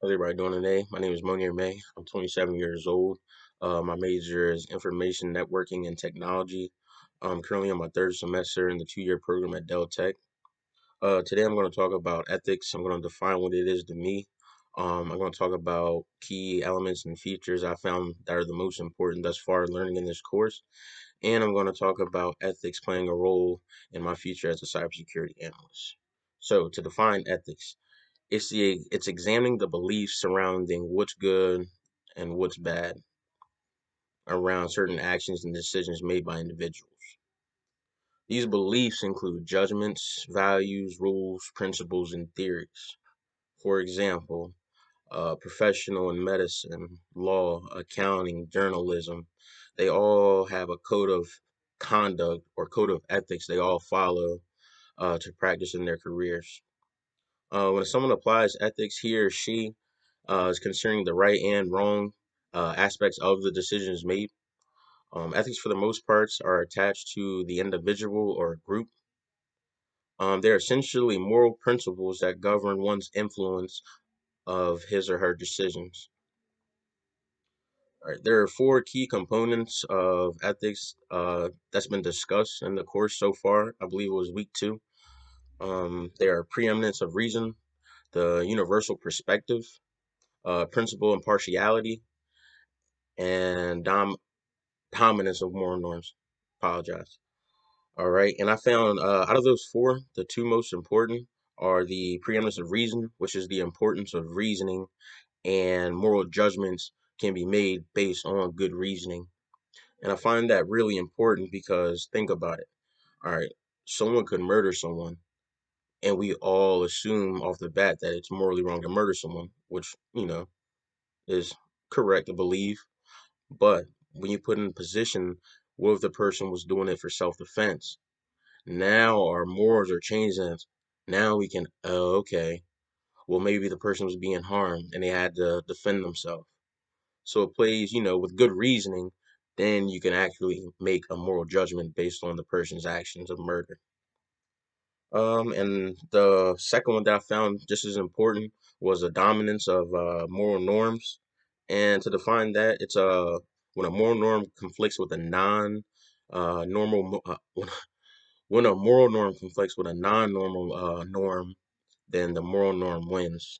How's everybody doing today? My name is Moneire Maye. I'm 27 years old. My major is information networking and technology. I'm currently on my third semester in the two-year program at Dell Tech. Today I'm going to talk about ethics. I'm going to define what it is to me. I'm going to talk about key elements and features I found that are the most important thus far learning in this course. And I'm going to talk about ethics playing a role in my future as a cybersecurity analyst. So, to define ethics, it's examining the beliefs surrounding what's good and what's bad around certain actions and decisions made by individuals. These beliefs include judgments, values, rules, principles, and theories. For example, professional in medicine, law, accounting, journalism, they all have a code of conduct or code of ethics they all follow to practice in their careers. When someone applies ethics, he or she is considering the right and wrong aspects of the decisions made. Ethics, for the most parts, are attached to the individual or group. They're essentially moral principles that govern one's influence of his or her decisions. All right, there are four key components of ethics that's been discussed in the course so far. I believe it was week two. They are preeminence of reason, the universal perspective, principle impartiality, and dominance of moral norms. Apologize. All right. And I found out of those four, the two most important are the preeminence of reason, which is the importance of reasoning, and moral judgments can be made based on good reasoning. And I find that really important because think about it. All right. Someone could murder someone, and we all assume off the bat that it's morally wrong to murder someone, which, is correct to believe. But when you put in a position, what if the person was doing it for self-defense? Now our morals are changing. Now we can, oh, okay, well, maybe the person was being harmed and they had to defend themselves. So it plays, with good reasoning, then you can actually make a moral judgment based on the person's actions of murder. And the second one that I found just as important was the dominance of moral norms. And to define that, it's when a moral norm conflicts with a non normal when a moral norm conflicts with a non-normal norm, then the moral norm wins.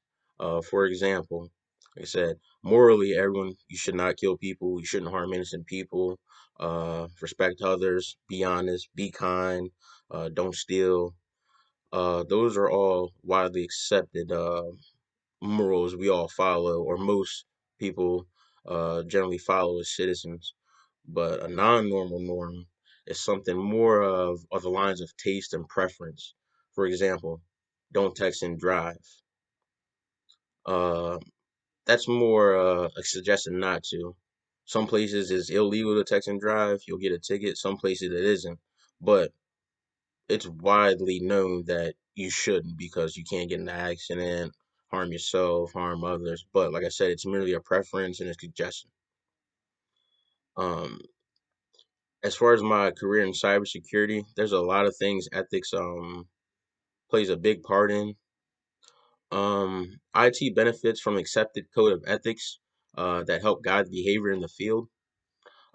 For example, like I said, morally, everyone, you should not kill people, you shouldn't harm innocent people, respect others, be honest, be kind, don't steal. Those are all widely accepted morals we all follow, or most people generally follow as citizens. But a non-normal norm is something more of the lines of taste and preference. For example, don't text and drive. Uh, that's more a suggestion not to. Some places it's illegal to text and drive. You'll get a ticket. Some places it isn't. But it's widely known that you shouldn't because you can't get in an accident, harm yourself, harm others. But like I said, it's merely a preference and a suggestion. Um, as far as my career in cybersecurity, there's a lot of things ethics plays a big part in. IT benefits from accepted code of ethics that help guide behavior in the field.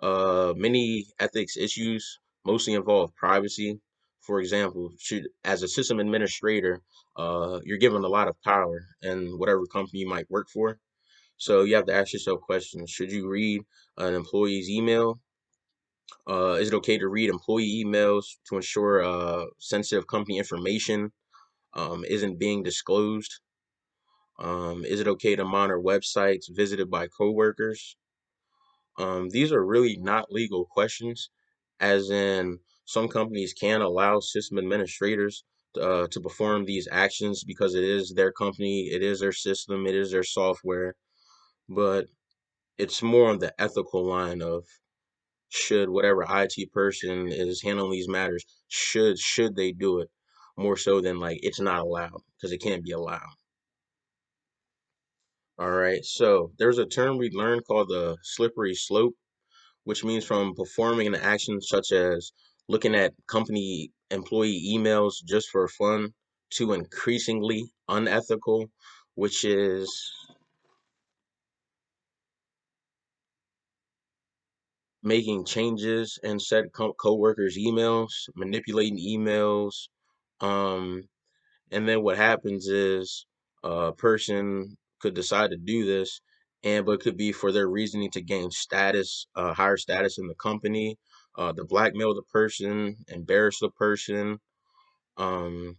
Many ethics issues mostly involve privacy. For example, should as a system administrator, you're given a lot of power in whatever company you might work for. So you have to ask yourself questions. Should you read an employee's email? Is it okay to read employee emails to ensure sensitive company information isn't being disclosed? Is it okay to monitor websites visited by coworkers? These are really not legal questions, as in some companies can allow system administrators to perform these actions because it is their company, it is their system, it is their software, but it's more on the ethical line of should whatever IT person is handling these matters should they do it more so than like it's not allowed because it can't be allowed. All right, so there's a term we learned called the slippery slope, which means from performing an action such as looking at company employee emails just for fun to increasingly unethical, which is making changes in said coworkers' emails, manipulating emails. Um, and then what happens is a person could decide to do this, and but it could be for their reasoning to gain status, higher status in the company, to blackmail the person, embarrass the person. Um,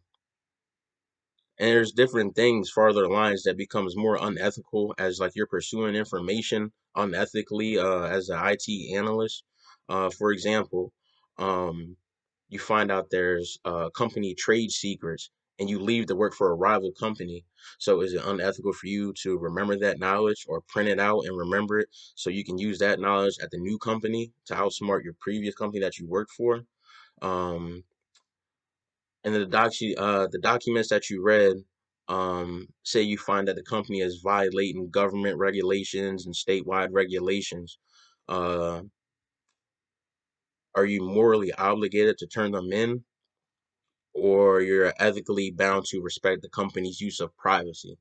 and there's different things farther lines that becomes more unethical as like you're pursuing information unethically as an IT analyst. For example, um, you find out there's company trade secrets and you leave to work for a rival company. So is it unethical for you to remember that knowledge or print it out and remember it so you can use that knowledge at the new company to outsmart your previous company that you worked for? Um, and the documents that you read, say you find that the company is violating government regulations and statewide regulations. Uh, are you morally obligated to turn them in, or you're ethically bound to respect the company's use of privacy?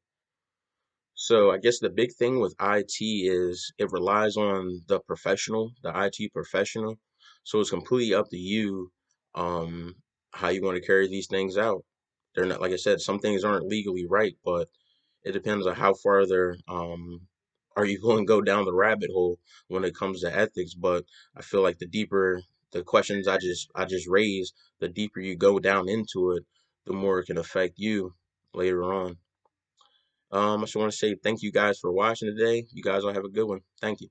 So I guess the big thing with IT is it relies on the professional, the IT professional. So it's completely up to you, um, how you want to carry these things out. They're not, like I said, some things aren't legally right, but it depends on how farther are you going to go down the rabbit hole when it comes to ethics. But I feel like the deeper the questions I just raised, the deeper you go down into it, the more it can affect you later on. I just want to say thank you guys for watching today. You guys all have a good one. Thank you.